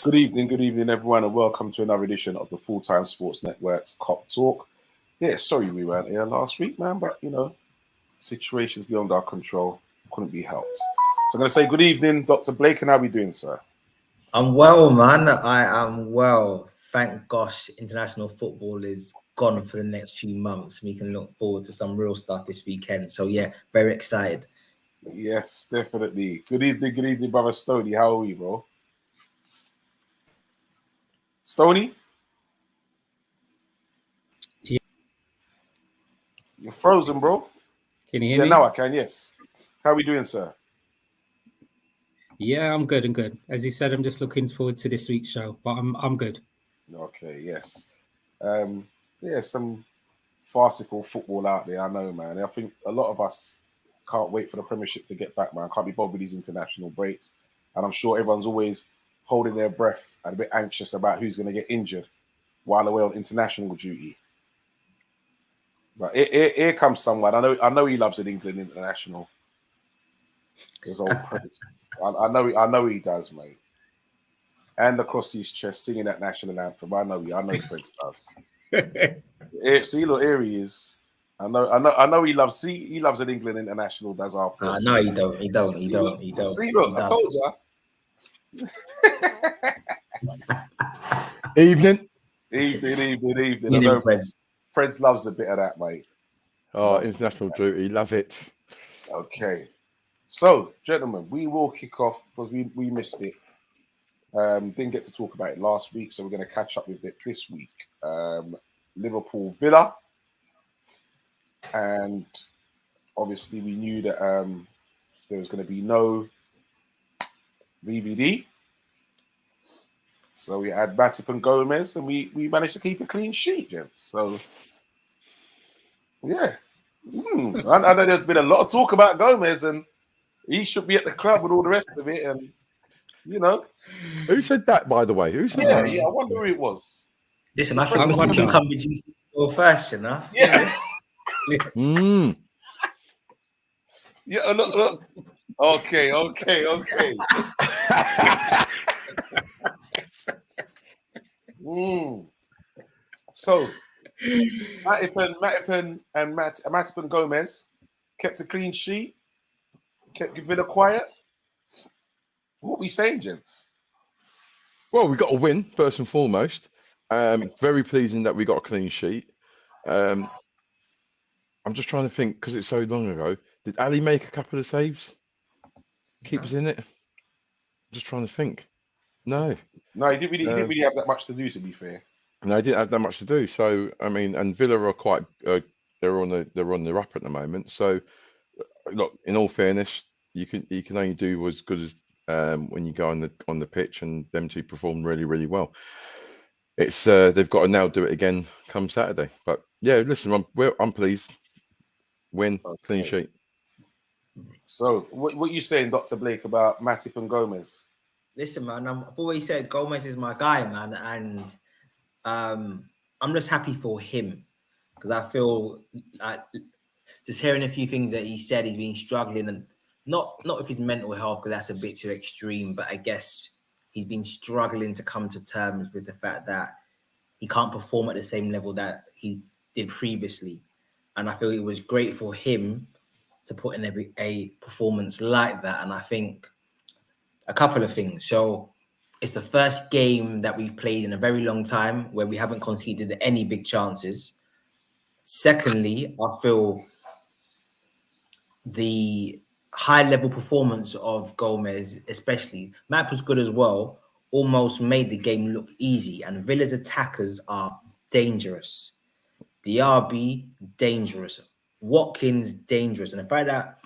Good evening, everyone, and welcome to another edition of the Full-Time Sports Network's Cop Talk. Yeah, sorry we weren't here last week, man, but situations beyond our control couldn't be helped. So I'm going to say good evening, Dr. Blake, and how are we doing, sir? I'm well, man. I am well. Thank gosh, international football is gone for the next few months. We can look forward to some real stuff this weekend. So yeah, very excited. Yes, definitely. Good evening, brother Stoney. How are we, bro? Stoney? Yeah. You're frozen, bro. Can you hear me? Yeah, now I can, yes. How are we doing, sir? Yeah, I'm good. I'm good. As he said, I'm just looking forward to this week's show, but I'm good. Okay, yes. Some farcical football out there, I know, man. I think a lot of us can't wait for the Premiership to get back, man. Can't be bothered with these international breaks. And I'm sure everyone's always holding their breath and a bit anxious about who's going to get injured while away on international duty. But here comes someone. I know he loves an England international. His old Prince. I know he does, mate. And across his chest, singing that national anthem. I know Prince does. See, look, here he is. I know he loves. See, he loves an England international. Does our? No, he don't. He don't. He don't. He don't. See, look, I told you. Evening. Evening, friends. Friends loves a bit of that, mate. Oh, international duty, love it. Okay, so gentlemen, we will kick off because we missed it. Didn't get to talk about it last week, so we're going to catch up with it this week. Liverpool Villa, and obviously we knew that there was going to be no VVD, so we had Matip and Gomez, and we managed to keep a clean sheet, gents. So yeah, I know there's been a lot of talk about Gomez, and he should be at the club with all the rest of it, and who said that, by the way? Who said that? Yeah, I wonder who it was. Listen, I think Mr. Cucumber used to go first, you know. Yes. Yeah, look. Okay. So, Matip and Gomez kept a clean sheet, kept Villa quiet. What we saying, gents? Well, we got a win first and foremost. Very pleasing that we got a clean sheet. I'm just trying to think because it's so long ago. Did Ali make a couple of saves? Keep us in it. Just trying to think. No, he didn't really have that much to do. To be fair, no, he didn't have that much to do. So I mean, and Villa are quite. They're on the up at the moment. So look, in all fairness, you can only do as good as when you go on the pitch, and them two perform really, really well. It's they've got to now do it again come Saturday. But yeah, listen, I'm pleased. Win, clean sheet. So what are you saying, Dr. Blake, about Matip and Gomez? Listen, man, I've always said Gomez is my guy, man, and I'm just happy for him because I feel like just hearing a few things that he said, he's been struggling, and not with his mental health because that's a bit too extreme, but I guess he's been struggling to come to terms with the fact that he can't perform at the same level that he did previously. And I feel it was great for him to put in a performance like that. And I think a couple of things. So it's the first game that we've played in a very long time where we haven't conceded any big chances. Secondly, I feel the high-level performance of Gomez, especially, Matt was good as well, almost made the game look easy. And Villa's attackers are dangerous. Diaby, dangerous. Watkins, dangerous. And the fact that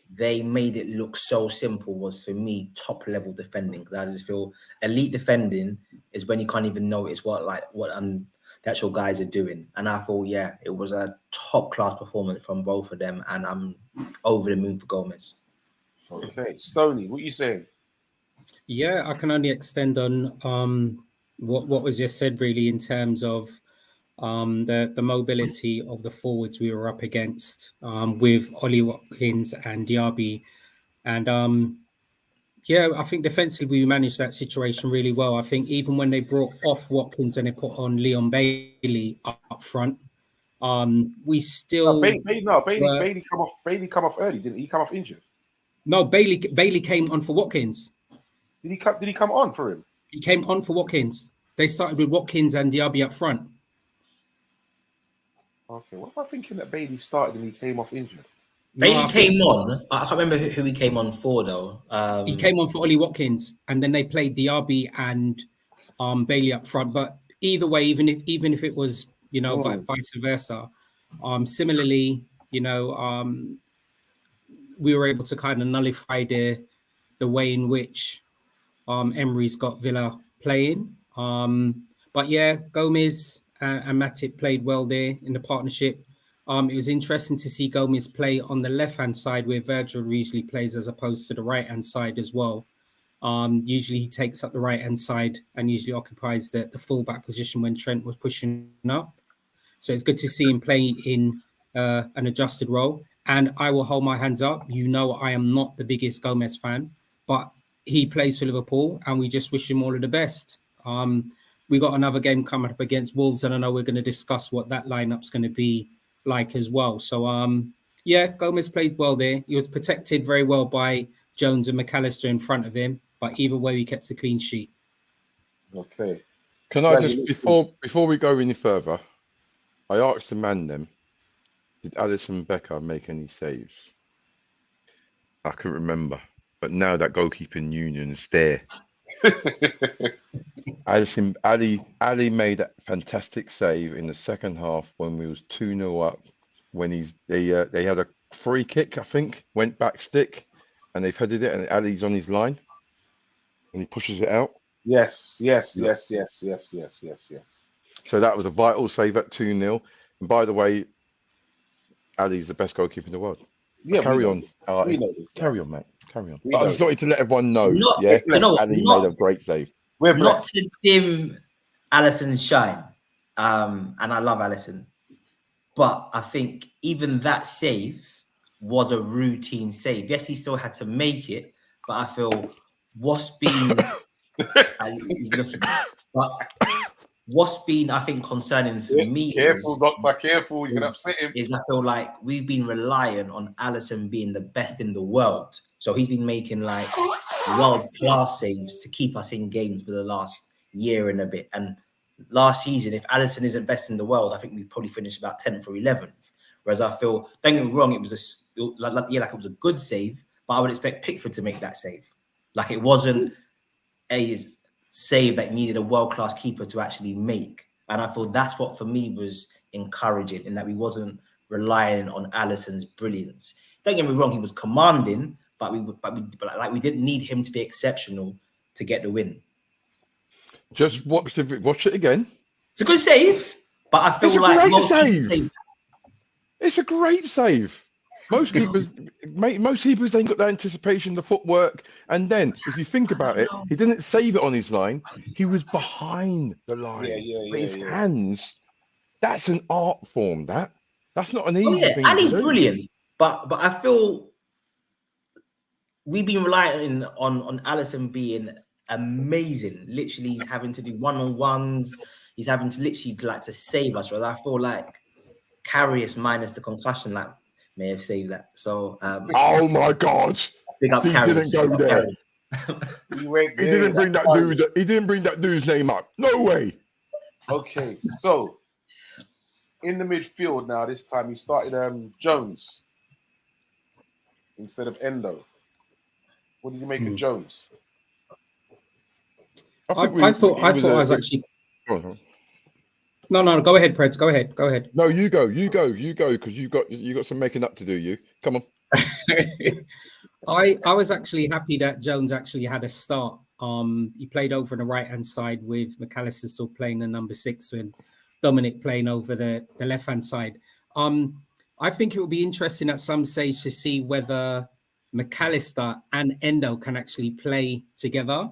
they made it look so simple was, for me, top-level defending. Because I just feel elite defending is when you can't even notice what the actual guys are doing. And I thought, yeah, it was a top-class performance from both of them. And I'm over the moon for Gomez. Okay. Stoney, what are you saying? Yeah, I can only extend on what was just said, really, in terms of the mobility of the forwards we were up against with Ollie Watkins and Diaby. And Yeah, I think defensively we managed that situation really well. I think even when they brought off Watkins and they put on Leon Bailey up front, we still were... Bailey come off early, didn't he? Come off injured. No, Bailey came on for Watkins. Did he come on for him? He came on for Watkins. They started with Watkins and Diaby up front. Okay, what am I thinking that Bailey started and he came off injured? Bailey came on. I can't remember who he came on for though. He came on for Ollie Watkins, and then they played Diaby and Bailey up front. But either way, even if it was vice versa, similarly, we were able to kind of nullify the way in which Emery's got Villa playing. But yeah, Gomez and Matip played well there in the partnership. It was interesting to see Gomez play on the left-hand side where Virgil usually plays as opposed to the right-hand side as well. Usually he takes up the right-hand side and usually occupies the full-back position when Trent was pushing up. So it's good to see him play in an adjusted role. And I will hold my hands up. I am not the biggest Gomez fan, but he plays for Liverpool and we just wish him all of the best. We got another game coming up against Wolves, and I know we're going to discuss what that lineup's going to be like as well. So, Gomez played well there. He was protected very well by Jones and McAllister in front of him, but either way, he kept a clean sheet. Okay. Can I just, before we go any further, I asked the man them, did Alisson Becker make any saves? I couldn't remember, but now that goalkeeping union is there. Ali made a fantastic save in the second half when we was 2-0 up. When they had a free kick, I think, went back stick, and they've headed it, and Ali's on his line, and he pushes it out. Yes. So that was a vital save at 2-0. And by the way, Ali's the best goalkeeper in the world. Yeah, carry on. Carry on, mate. Carry on. But I just wanted to let everyone know. Ali made a great save. Not to dim Alisson's shine, and I love Alisson, but I think even that save was a routine save. Yes, he still had to make it, but I feel what's been I think concerning for me careful, you're gonna upset him. Is I feel like we've been relying on Alisson being the best in the world. So he's been making like world-class saves to keep us in games for the last year and a bit. And last season, if Alisson isn't best in the world, I think we probably finished about 10th or 11th. Whereas I feel, don't get me wrong, it was it was a good save, but I would expect Pickford to make that save. Like it wasn't a save that needed a world-class keeper to actually make. And I thought that's what for me was encouraging, in that we wasn't relying on Alisson's brilliance. Don't get me wrong, he was commanding, but we didn't need him to be exceptional to get the win. Just watch it again. It's a good save, but I feel like it's a great save. Most keepers ain't got that anticipation, the footwork, and then if you think about it, he didn't save it on his line. He was behind the line. His hands. That's an art form. That's not an easy thing. And he's brilliant, but I feel we've been relying on Alisson being amazing. Literally, he's having to do one-on-ones. He's having to literally to save us. Right? I feel like Karius minus the concussion may have saved that. So, oh my God, big up Karius. Didn't go there. He didn't bring that dude. He didn't bring that dude's name up. No way. Okay, so in the midfield now, this time you started Jones instead of Endo. What did you make of Jones? I thought I was actually. No. Go ahead, Preds. Go ahead. No, you go, because you got some making up to do. You come on. I was actually happy that Jones actually had a start. He played over on the right hand side with McAllister still playing the number 6 and Dominic playing over the left hand side. I think it will be interesting at some stage to see whether McAllister and Endo can actually play together.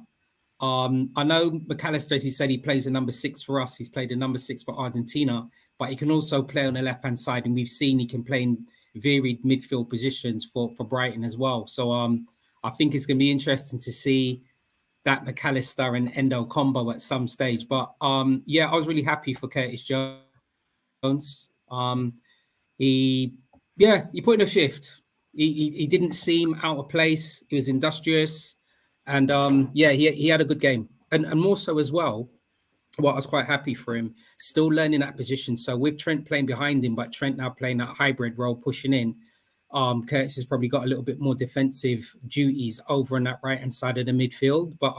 I know McAllister, as he said, he plays a number 6 for us. He's played a number 6 for Argentina, but he can also play on the left-hand side. And we've seen he can play in varied midfield positions for Brighton as well. So I think it's going to be interesting to see that McAllister and Endo combo at some stage. But yeah, I was really happy for Curtis Jones. He put in a shift. He didn't seem out of place. He was industrious, and he had a good game, and more so as well. Well, I was quite happy for him. Still learning that position. So with Trent playing behind him, but Trent now playing that hybrid role, pushing in. Curtis has probably got a little bit more defensive duties over on that right-hand side of the midfield. But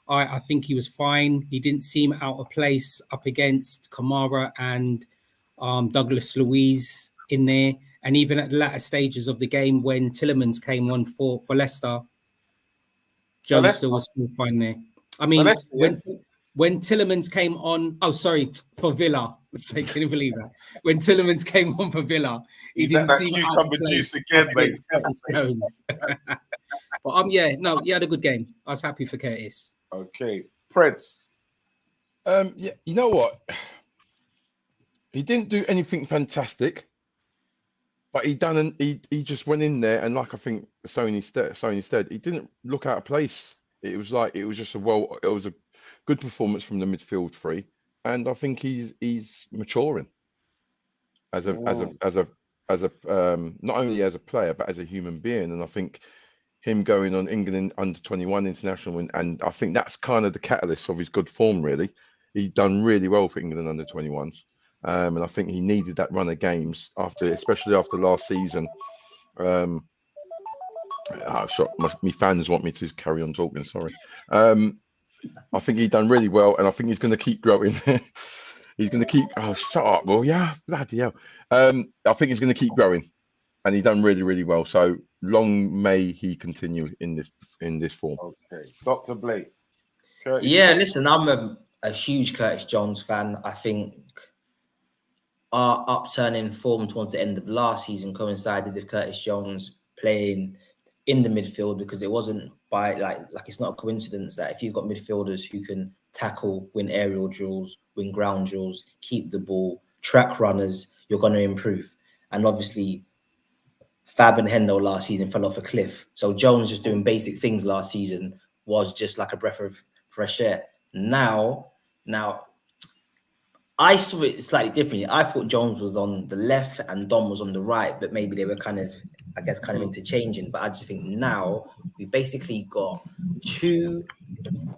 I think he was fine. He didn't seem out of place up against Kamara and Douglas Luiz in there. And even at the latter stages of the game when Tielemans came on for Leicester, Jones still was still fine there. I mean, when Tielemans came on, for Villa. So can you believe that? When Tielemans came on for Villa, he didn't seem out of place again, mate. Jones. But he had a good game. I was happy for Curtis. Okay, Preds. Yeah, you know what? He didn't do anything fantastic, but he just went in there and like I think Sony said, he didn't look out of place. It was a good performance from the midfield three, and I think he's maturing as a not only as a player but as a human being. And I think him going on England under 21 international and I think that's kind of the catalyst of his good form. Really, he's done really well for England under 21s, and I think he needed that run of games especially after last season. My fans want me to carry on talking. Sorry. I think he's done really well, and I think he's going to keep growing. He's going to keep. Oh, shut up, well, yeah, bloody hell. I think he's going to keep growing, and he's done really, really well. So long may he continue in this form. Okay, Dr. Blake. Listen, I'm a huge Curtis Jones fan. I think our upturn in form towards the end of last season coincided with Curtis Jones playing in the midfield, because it wasn't by like it's not a coincidence that if you've got midfielders who can tackle, win aerial drills, win ground drills, keep the ball, track runners, you're going to improve. And obviously Fab and Hendo last season fell off a cliff. So Jones just doing basic things last season was just like a breath of fresh air. Now I saw it slightly differently. I thought Jones was on the left and Dom was on the right, but maybe they were kind of interchanging. But I just think now we've basically got two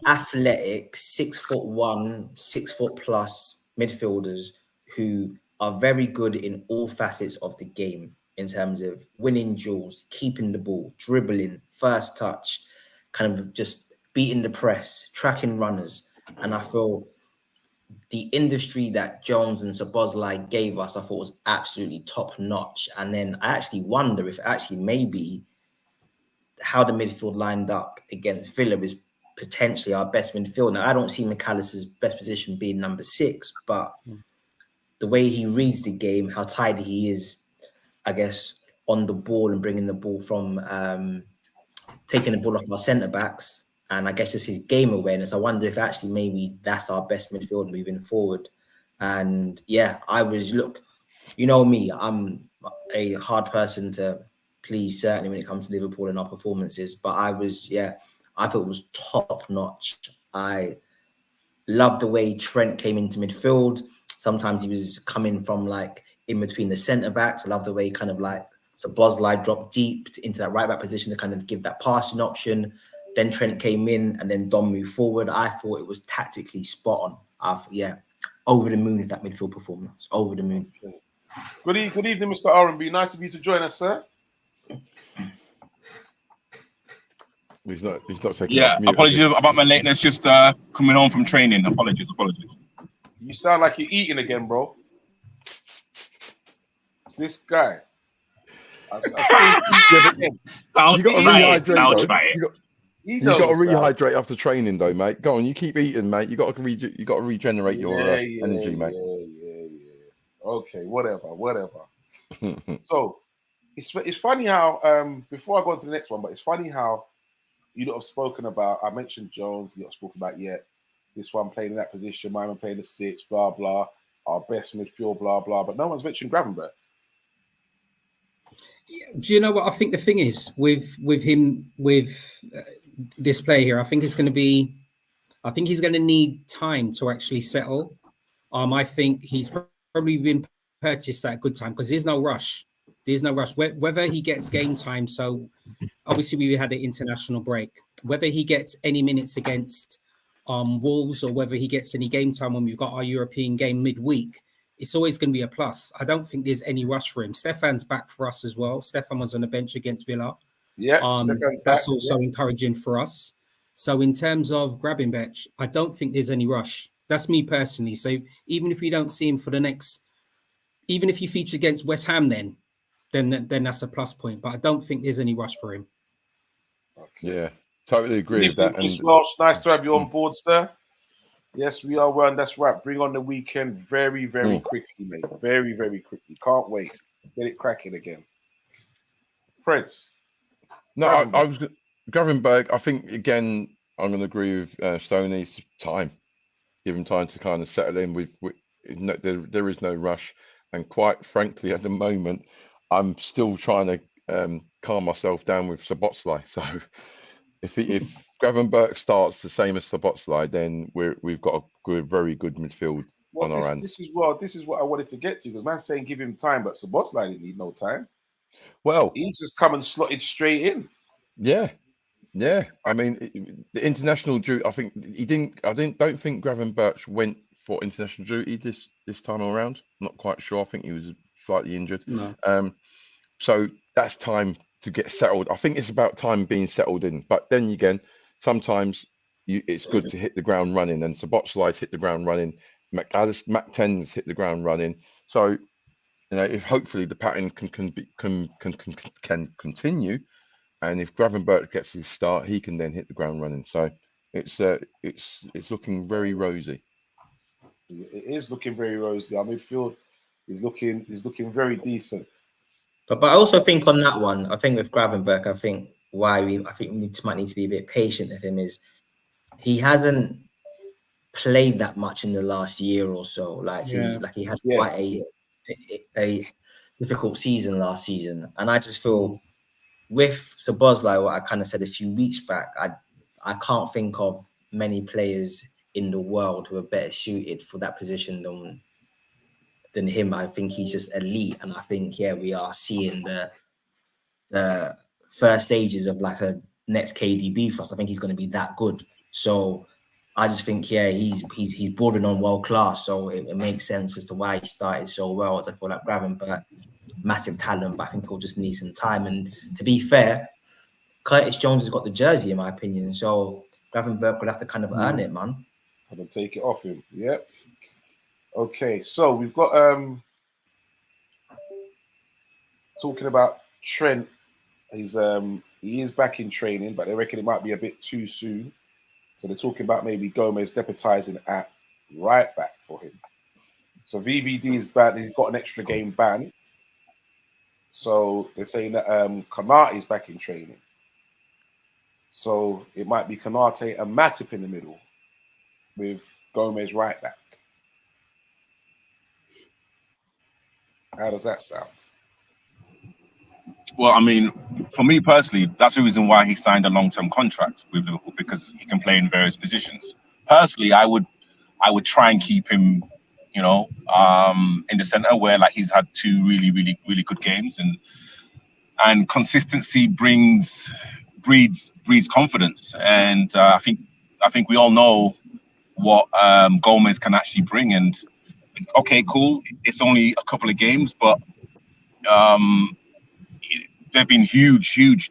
athletic 6'1", 6 foot plus midfielders who are very good in all facets of the game in terms of winning duels, keeping the ball, dribbling, first touch, kind of just beating the press, tracking runners. And I feel the industry that Jones and Szoboszlai gave us, I thought was absolutely top notch. And then I actually wonder if maybe how the midfield lined up against Villa is potentially our best midfield. Now, I don't see McAllister's best position being number 6, but the way he reads the game, how tidy he is, I guess, on the ball and bringing the ball from taking the ball off our centre backs. And I guess just his game awareness. I wonder if actually maybe that's our best midfield moving forward. And you know me, I'm a hard person to please, certainly when it comes to Liverpool and our performances. But I thought it was top notch. I loved the way Trent came into midfield. Sometimes he was coming from like in between the centre backs. I love the way kind of like Szoboszlai dropped deep into that right back position to kind of give that passing option. Then Trent came in and then Dom moved forward. I thought it was tactically spot on. Over the moon with that midfield performance. Over the moon. Good evening, Mr. R&B. Nice of you to join us, sir. He's not taking. Yeah, apologies about my lateness. Just coming home from training. Apologies. You sound like you're eating again, bro. This guy. I'll try it. You got to rehydrate after training, though, mate. Go on, you keep eating, mate. You got to regenerate your energy, mate. Yeah. Okay, whatever. So it's funny how before I go on to the next one, but it's funny how you lot have spoken about. I mentioned Jones. You lot have spoken about this one playing in that position. My man playing the 6, blah blah. Our best midfield, blah blah. But no one's mentioned Gravenberch. Do you know what I think the thing is with him this player here? I think he's going to need time to actually settle. I think he's probably been purchased at a good time because there's no rush. There's no rush. Whether he gets game time, so obviously we had an international break. Whether he gets any minutes against Wolves or whether he gets any game time when we've got our European game midweek, it's always going to be a plus. I don't think there's any rush for him. Stefan's back for us as well. Stefan was on the bench against Villa. Yeah, that's also encouraging for us. So in terms of grabbing Betch, I don't think there's any rush. That's me personally. So even if we don't see him for the next, even if you feature against West Ham, then that's a plus point. But I don't think there's any rush for him. Okay. Yeah, totally agree with that. And Welsh, nice to have you on board, sir. Yes, we are one. That's right. Bring on the weekend very, very quickly, mate. Very, very quickly. Can't wait. Get it cracking again. Freds. No, I was Gravenberg. I think again, I'm going to agree with Stoney's time. Give him time to kind of settle in. There is no rush, and quite frankly, at the moment, I'm still trying to calm myself down with Szoboszlai. So if Gravenberg starts the same as Szoboszlai, then we've got a very good midfield on our hands. This is what I wanted to get to because man's saying give him time, but Szoboszlai didn't need no time. Well, he's just come and slotted straight in. Yeah. I mean, the international duty. I think he didn't. Don't think Gravenberch went for international duty this time around. I'm not quite sure. I think he was slightly injured. No. So that's time to get settled. I think it's about time being settled in. But then again, sometimes it's good to hit the ground running. And Szoboszlai's hit the ground running. Mac 10's hit the ground running. So if hopefully the pattern can continue, and if Gravenberch gets his start, he can then hit the ground running. So it's looking very rosy. It is looking very rosy. Our midfield is looking very decent. But I also think on that one, I think with Gravenberch, I think we might need to be a bit patient with him is he hasn't played that much in the last year or so. He had quite a difficult season last season, and I just feel with Szoboszlai, what I kind of said a few weeks back, I can't think of many players in the world who are better suited for that position than him. I think he's just elite, and I think we are seeing the first stages of like a next KDB for us. I think he's going to be that good. So I just think he's bordering on world class. So it makes sense as to why he started so well. As I feel like Gravenberch, massive talent, but I think he'll just need some time. And to be fair, Curtis Jones has got the jersey, in my opinion. So Gravenberch would have to kind of earn it, man. I'm gonna take it off him. Yep. Okay, so we've got talking about Trent. He is back in training, but they reckon it might be a bit too soon. So they're talking about maybe Gomez deputizing at right back for him. So VVD is banned. He's got an extra game ban. So they're saying that Konate is back in training. So it might be Konate and Matip in the middle with Gomez right back. How does that sound? Well, I mean, for me personally, that's the reason why he signed a long-term contract with Liverpool, because he can play in various positions. Personally, I would try and keep him, in the center where he's had two really, really, really good games, and consistency breeds confidence. And I think we all know what Gomez can actually bring. And okay, cool, it's only a couple of games, but they've been huge,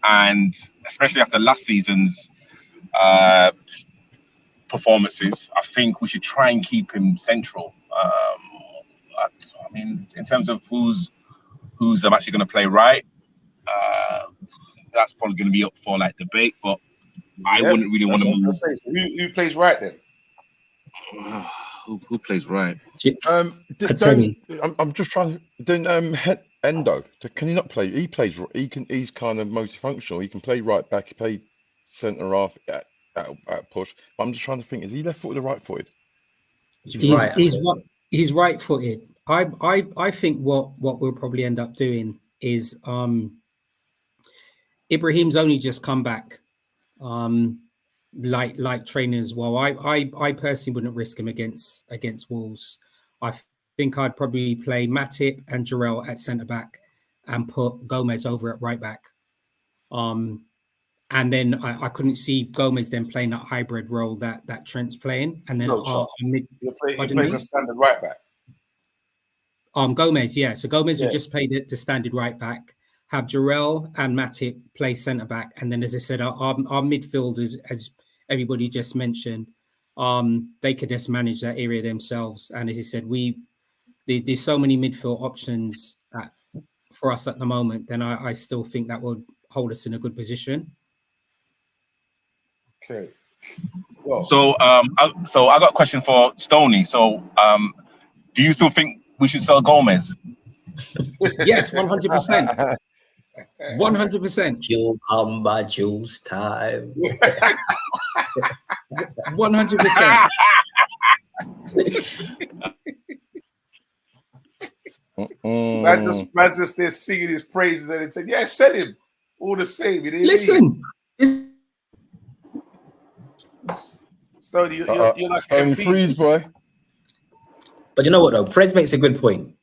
and especially after last season's performances, I think we should try and keep him central. I mean, in terms of who's actually going to play right, that's probably going to be up for debate, but I wouldn't really want to move. So who plays right then? Who plays right? I'm just trying to. Then Endo, can he not play? He plays. He's kind of multifunctional. He can play right back. He played centre half at push. But I'm just trying to think: is he left-footed or right-footed? He's right-footed. I think what we'll probably end up doing is Ibrahim's only just come back, like training as well. I personally wouldn't risk him against Wolves. I think I'd probably play Matip and Jarrell at centre back and put Gomez over at right back. And then I couldn't see Gomez then playing that hybrid role that Trent's playing. And then he plays a standard right back. Gomez, yeah. So Gomez would just play the standard right back, have Jarrell and Matip play centre back. And then, as I said, our midfielders, as everybody just mentioned, they could just manage that area themselves. And as I said, there's so many midfield options for us at the moment. Then I still think that would hold us in a good position. Okay. Well, So I got a question for Stoney. So do you still think we should sell Gomez? Yes, 100%. 100%. You'll come by Jules time. 100%. Man just there singing his praises and he said, "Yeah, send him." All the same. Listen. Stoney, you're like Stone freeze, boy. But you know what, though? Preds makes a good point.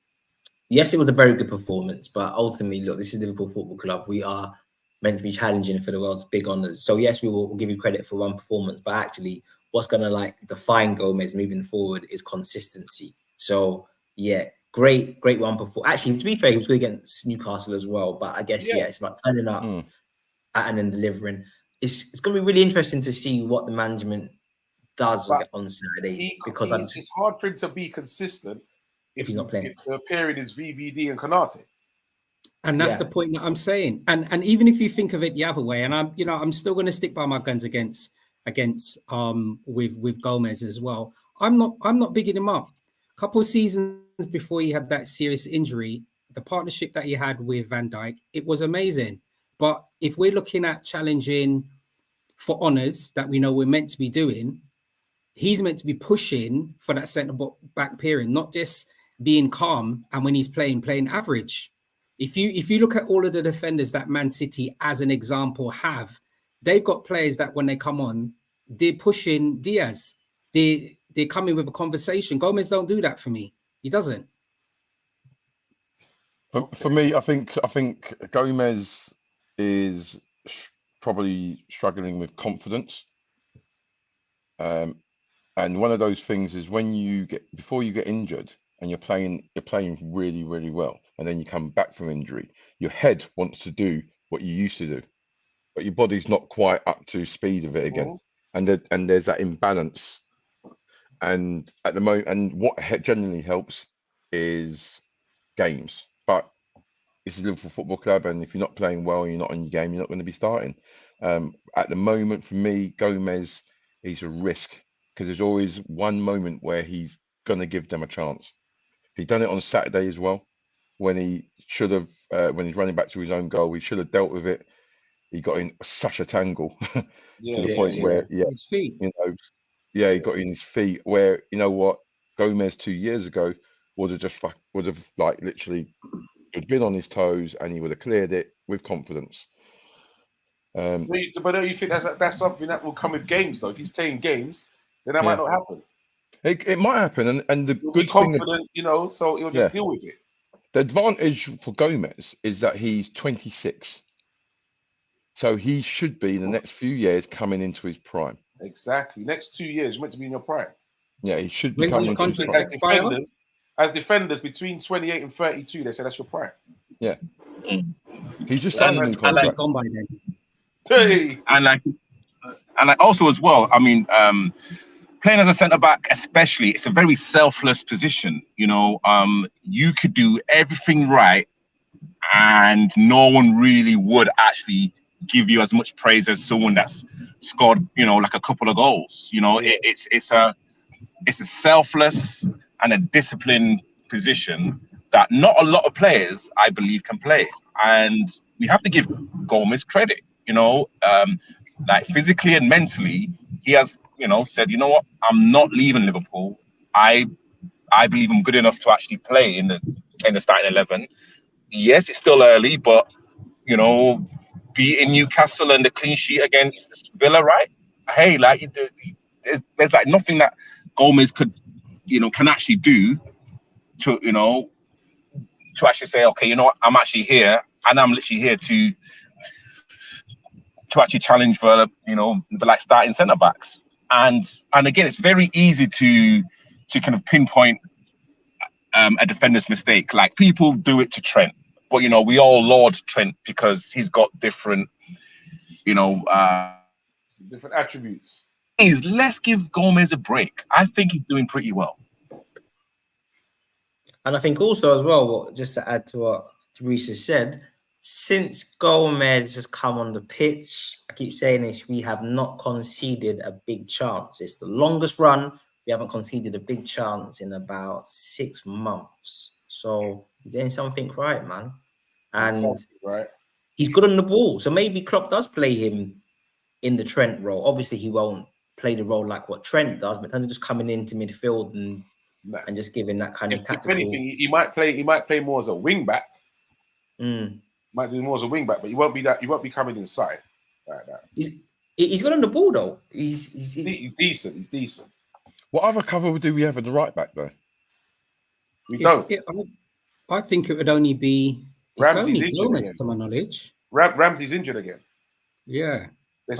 Yes, it was a very good performance, but ultimately, look, this is Liverpool Football Club. We are meant to be challenging for the world's big honours. So yes, we'll give you credit for one performance, but actually, what's going to define Gomez moving forward is consistency. So yeah, great one performance. Actually, to be fair, he was good against Newcastle as well. But I guess it's about turning up and then delivering. It's going to be really interesting to see what the management does on Saturday, because it's hard for him to be consistent if he's not playing. If the period is VVD and Konate. And that's the point that I'm saying. And even if you think of it the other way, and I'm still going to stick by my guns against with Gomez as well. I'm not bigging him up. A couple of seasons before he had that serious injury, the partnership that he had with Van Dijk, it was amazing. But if we're looking at challenging for honours that we know we're meant to be doing, he's meant to be pushing for that centre-back pairing, not just being calm and when he's playing average. If you look at all of the defenders that Man City, as an example, have, they've got players that when they come on, they're pushing Diaz. They're coming with a conversation. Gomez don't do that for me. He doesn't. For me, I think Gomez is probably struggling with confidence. And one of those things is before you get injured and you're playing really, really well, and then you come back from injury, your head wants to do what you used to do, but your body's not quite up to speed of it again, and there's that imbalance. And at the moment, and what generally helps is games, but it's a Liverpool Football Club, and if you're not playing well and you're not on your game, you're not going to be starting. At the moment, for me, Gomez, he's a risk, because there's always one moment where he's going to give them a chance. He done it on Saturday as well, when he should have, when he's running back to his own goal, he should have dealt with it. He got in such a tangle to the point where, his feet. He got in his feet. Where, you know what, Gomez 2 years ago would have literally been on his toes, and he would have cleared it with confidence. But don't you think that's something that will come with games, though? If he's playing games, then that might not happen. It might happen, and the He'll good be confident, so he'll just deal with it. The advantage for Gomez is that he's 26, so he should be in the next few years coming into his prime. Exactly, next 2 years, you're meant to be in your prime. Yeah, he should be coming into his prime. As defenders between 28 and 32, they say that's your prime. Yeah, he's just signed a new contract. Gone by then. Hey. And also as well, I mean, playing as a centre back, especially, it's a very selfless position. You could do everything right, and no one really would actually give you as much praise as someone that's scored, like a couple of goals. It's a selfless and a disciplined position that not a lot of players, I believe, can play. And we have to give Gomez credit. Physically and mentally, he has, said, you know what, I'm not leaving Liverpool. I believe I'm good enough to actually play in the starting 11. yes, it's still early, but you know, beating Newcastle and the clean sheet against Villa, right? Hey, like there's like nothing that Gomez could, can actually do to, to actually say, okay, you know what, I'm actually here, and I'm literally here to actually challenge for, the like starting centre backs. And again, it's very easy to kind of pinpoint a defender's mistake. Like people do it to Trent, but we all laud Trent because he's got different, different attributes. Please, let's give Gomez a break. I think he's doing pretty well. And I think also as well, just to add to what Reece has said, since Gomez has come on the pitch, I keep saying this, we have not conceded a big chance. It's the longest run. We haven't conceded a big chance in about 6 months. So he's doing something right, man. And right. He's good on the ball. So maybe Klopp does play him in the Trent role. Obviously, he won't play the role like what Trent does, but in terms of just coming into midfield and just giving that kind of tactical. If anything, he might play more as a wing back. Might do more as a wing back, but he won't be coming inside like that. He's good on the ball though. He's decent. He's decent. What other cover do we have at the right back though? We don't. I think it would only be Ramsey's Gomez, to my knowledge. Ramsey's injured again. Yeah. I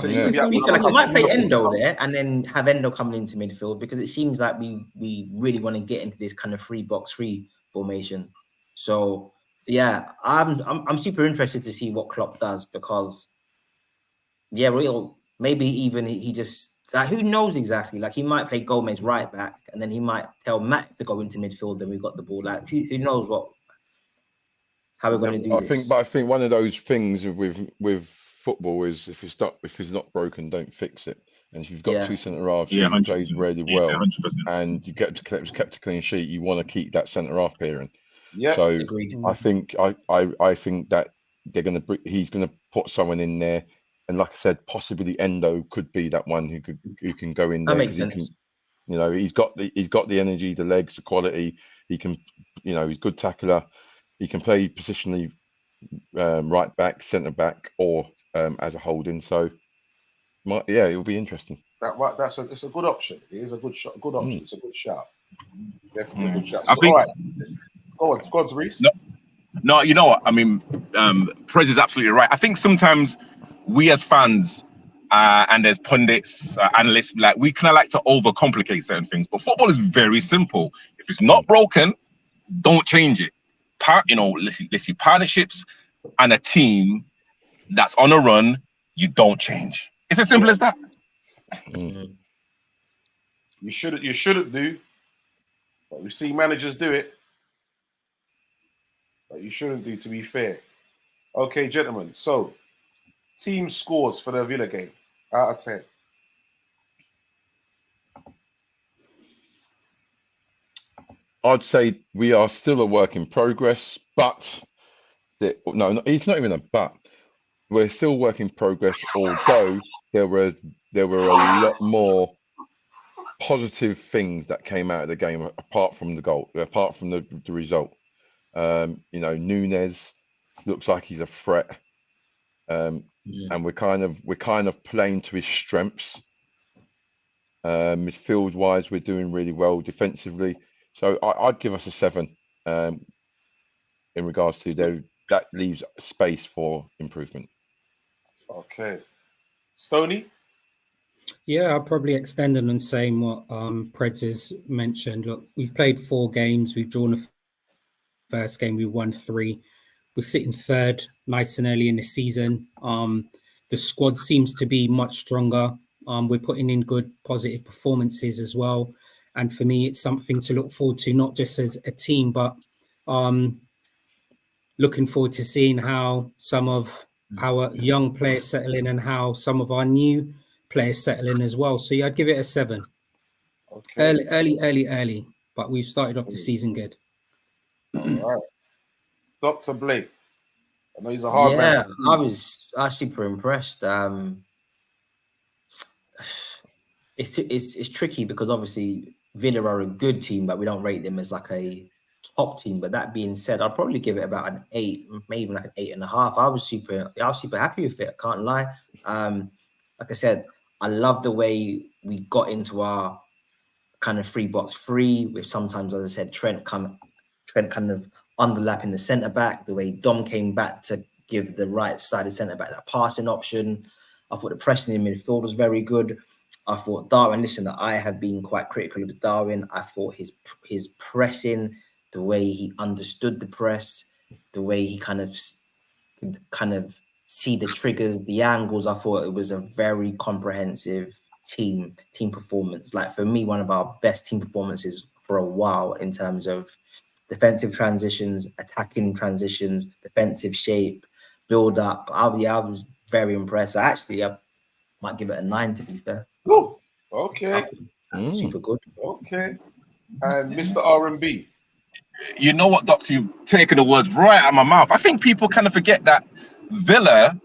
might play Endo there and then have Endo coming into midfield because it seems like we really want to get into this kind of 3-box-3 formation. So yeah, I'm super interested to see what Klopp does because maybe even he just like who knows exactly, like he might play Gomez right back and then he might tell Matt to go into midfield and we've got the ball. Like who knows how we're going to do this. I think one of those things with football is if it's not broken, don't fix it. And if you've got two centre halves who plays really well, 100%. And you kept a clean sheet, you want to keep that centre half pairing. Yeah, so agreed. I think that he's gonna put someone in there, and like I said, possibly Endo could be that one who can go in there. That makes sense. He's got the energy, the legs, the quality. He can, he's a good tackler. He can play positionally, right back, centre back, or as a holding. So, it'll be interesting. It's a good option. It is a good shot. Good option. It's a good shout. Definitely a good shout. I think. All right. Go on, Reece. No, you know what? I mean, Perez is absolutely right. I think sometimes we as fans and as pundits, analysts, like we kind of like to overcomplicate certain things. But football is very simple. If it's not broken, don't change it. Listen, partnerships and a team that's on a run, you don't change. It's as simple as that. You shouldn't do, but we see managers do it. But you shouldn't do, to be fair. Okay, gentlemen. So, team scores for the Villa game out of 10. I'd say we are still a work in progress, but it's not even a but. We're still work in progress, although there were a lot more positive things that came out of the game apart from the goal, apart from the result. Núñez looks like he's a threat, and we're kind of playing to his strengths. Midfield wise, we're doing really well defensively. So I'd give us a 7 in regards to that leaves space for improvement. Okay. Stoney? Yeah, I'll probably extend on saying what Preds has mentioned. Look, we've played 4 games. We've drawn the first game. We won 3. We're sitting 3rd, nice and early in the season. The squad seems to be much stronger. We're putting in good, positive performances as well. And for me, it's something to look forward to, not just as a team, but looking forward to seeing how some of our young players settle in and how some of our new players settle in as well. So, I'd give it a 7. Okay. Early. But we've started off the season good. All right. Dr. Blake. I know he's a hard man. Yeah, I was super impressed. It's tricky because obviously Villa are a good team, but we don't rate them as like a top team. But that being said, I'd probably give it about an 8, maybe even like an 8.5. I was super happy with it. I can't lie. Like I said, I love the way we got into our kind of 3-box-3 with sometimes, as I said, Trent kind of underlapping the centre back. The way Dom came back to give the right-sided centre back that passing option. I thought the pressing in midfield was very good. I thought Darwin. Listen, I have been quite critical of Darwin. I thought his pressing, the way he understood the press, the way he kind of see the triggers, the angles. I thought it was a very comprehensive team performance. Like for me, one of our best team performances for a while in terms of defensive transitions, attacking transitions, defensive shape, build up. I was very impressed. Actually, I might give it a 9 to be fair. Oh, okay, Super good. okay. And Mr. R&B. You know what, Doctor? You've taken the words right out of my mouth. I think people kind of forget that Villa,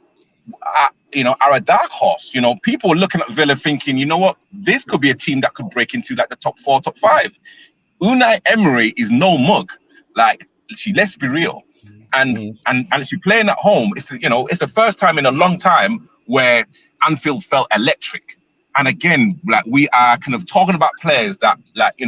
are a dark horse. People are looking at Villa thinking, you know what, this could be a team that could break into like the top 4, top 5. Unai Emery is no mug. Like, let's be real. And if you're playing at home, it's the first time in a long time where Anfield felt electric. And again, like we are kind of talking about players that, like,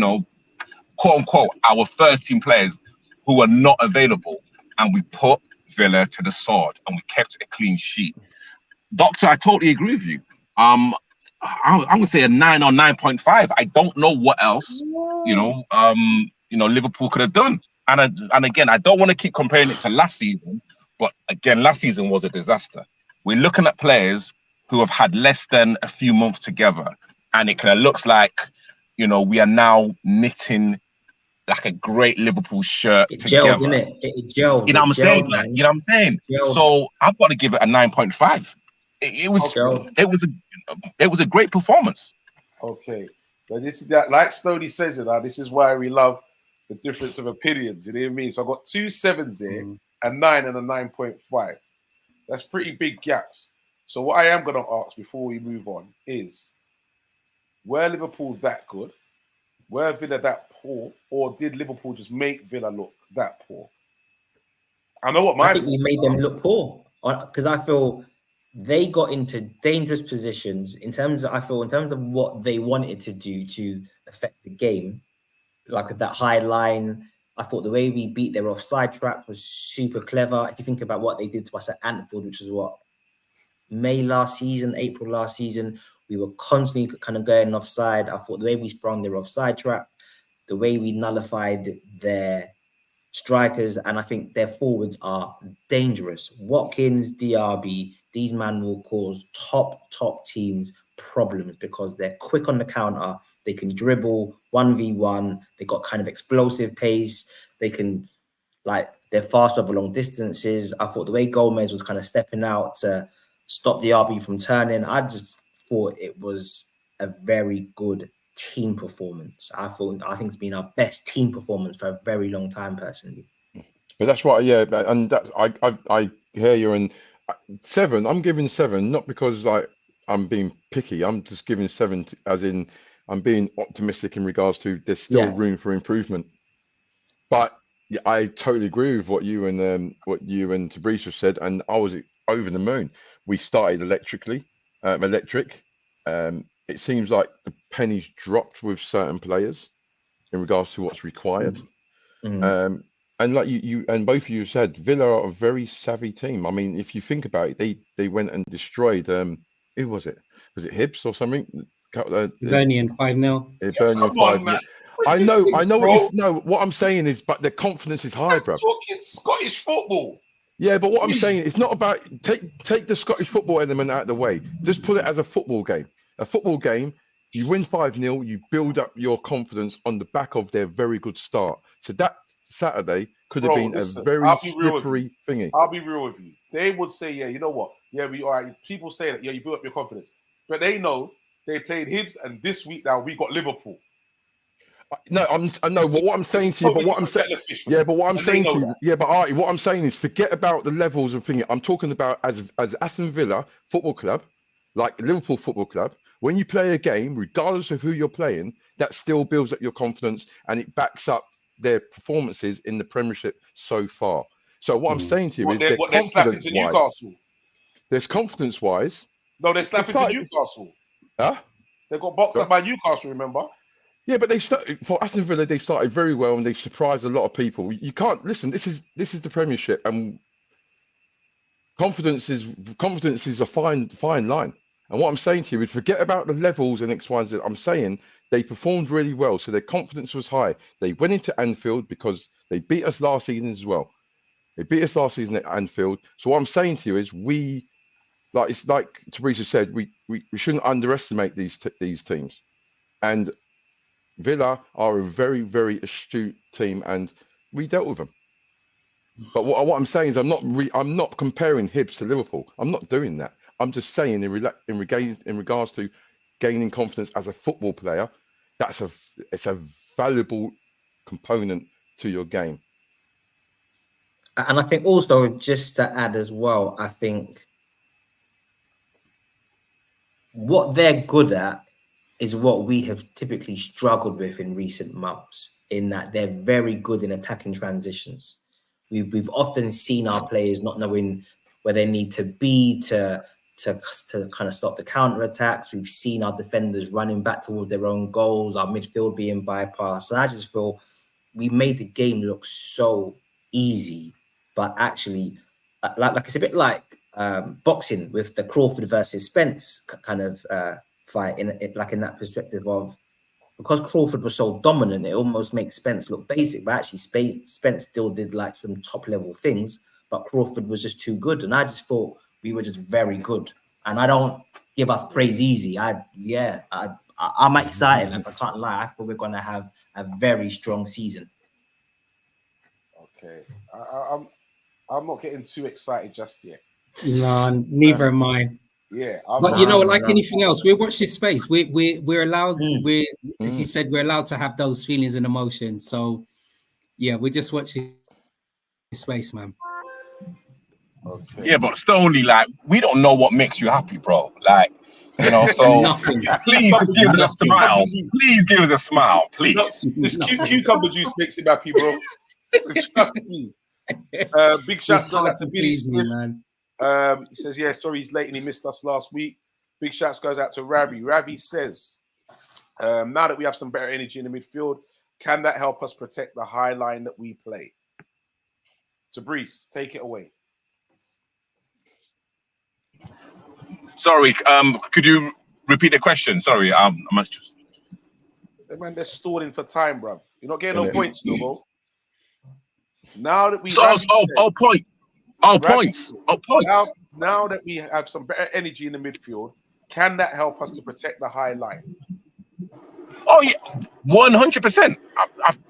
quote unquote, our first team players who are not available, and we put Villa to the sword and we kept a clean sheet. Doctor, I totally agree with you. I'm gonna say a 9 or 9.5. I don't know what else Liverpool could have done. And again, I don't want to keep comparing it to last season, but again, last season was a disaster. We're looking at players who have had less than a few months together, and it kind of looks like we are now knitting like a great Liverpool shirt together. Gelled, innit? It gelled. You know what I'm saying? Gelled. So I've got to give it a 9.5. It was a great performance. Okay. But this is that, like Stoney says it now, this is why we love the difference of opinions. You know what I mean? So I've got 2 7s here, a 9 and a 9.5. That's pretty big gaps. So what I am going to ask before we move on is, were Liverpool that good? Were Villa that poor? Or did Liverpool just make Villa look that poor? I know what I think we made them look poor, because I feel they got into dangerous positions in terms of what they wanted to do to affect the game. Like with that high line, I thought the way we beat their offside trap was super clever. If you think about what they did to us at Anfield, which was what, April last season, we were constantly kind of going offside. I thought the way we sprung their offside trap, the way we nullified their strikers, and I think their forwards are dangerous. Watkins, Diaby, these men will cause top teams problems because they're quick on the counter. They can dribble 1v1. They got kind of explosive pace. They can, they're fast over long distances. I thought the way Gomez was kind of stepping out to stop Diaby from turning, I just thought it was a very good team performance. I think it's been our best team performance for a very long time, personally. But that's right, yeah. And that I hear you. And 7, I'm giving 7, not because I'm being picky. I'm just giving 7 as in I'm being optimistic in regards to there's still room for improvement. But yeah, I totally agree with what you and Tabrice have said, and I was over the moon. We started electric. It seems like the pennies dropped with certain players in regards to what's required. And like you and both of you said, Villa are a very savvy team. I mean, if you think about it, they went and destroyed who was it? Was it Hibs or something? Burnian 5-0. Burnian 5-0. I know. What I'm saying is, but the confidence is high, bro. Talking Scottish football. Yeah, but what I'm saying, it's not about take the Scottish football element out of the way. Just put it as a football game. A football game, you win 5-0, you build up your confidence on the back of their very good start. So that Saturday could have been a very slippery thingy. I'll be real with you. They would say, yeah, you know what? Yeah, we all right. People say that, yeah, you build up your confidence. But they know they played Hibs, and this week now we got Liverpool. No, I know, but what I'm saying to you, but what I'm saying, yeah, but what I'm saying to you, yeah, but Artie, what I'm saying is, forget about the levels of thingy. I'm talking about as Aston Villa Football Club, like Liverpool Football Club. When you play a game, regardless of who you're playing, that still builds up your confidence and it backs up their performances in the Premiership so far. So what I'm saying to you is they're slapping to Newcastle. There's confidence-wise. No, they're slapping to Newcastle. Huh? They got boxed up by Newcastle, remember? Yeah, but for Aston Villa, they started very well and they surprised a lot of people. You can't listen. This is the Premiership, and confidence is a fine line. And what I'm saying to you is, forget about the levels and X, Y, and Z. I'm saying they performed really well, so their confidence was high. They went into Anfield because they beat us last season as well. They beat us last season at Anfield. So what I'm saying to you is, it's like Teresa said, we shouldn't underestimate these teams. And Villa are a very, very astute team, and we dealt with them. But what I'm saying is, I'm not comparing Hibs to Liverpool. I'm not doing that. I'm just saying in regards to gaining confidence as a football player, it's a valuable component to your game. And I think also, just to add as well, I think what they're good at is what we have typically struggled with in recent months, in that they're very good in attacking transitions. We've often seen our players not knowing where they need to be to kind of stop the counter attacks. We've seen our defenders running back towards their own goals, our midfield being bypassed. And I just feel we made the game look so easy, but actually, like it's a bit like boxing with the Crawford versus Spence kind of fight, in that perspective of, because Crawford was so dominant, it almost makes Spence look basic, but actually Spence still did like some top level things, but Crawford was just too good. And I just thought we were just very good. And I don't give us praise easy. I'm excited, I can't lie. I thought we're going to have a very strong season. Okay. I'm not getting too excited just yet. No, neither am I. Yeah, but like anything else, we watch this space. We're allowed. As you said, we're allowed to have those feelings and emotions. So, yeah, we're just watching this space, man. Okay. Yeah, but Stoney, like, we don't know what makes you happy, bro. Like, so nothing. Please just give us a smile. Please give us a smile, please. Cucumber juice makes him happy, bro. Trust me. Big shout out to Billy Smith, man. He says, yeah, sorry he's late and he missed us last week. Big shouts goes out to Ravi. Ravi says, now that we have some better energy in the midfield, can that help us protect the high line that we play? Tabrice, take it away. Sorry, could you repeat the question? Sorry, I must just... Man, they're stalling for time, bro. You're not getting no points, no, bro. Now that we... points. Now that we have some better energy in the midfield, can that help us to protect the high line? Oh yeah, 100%.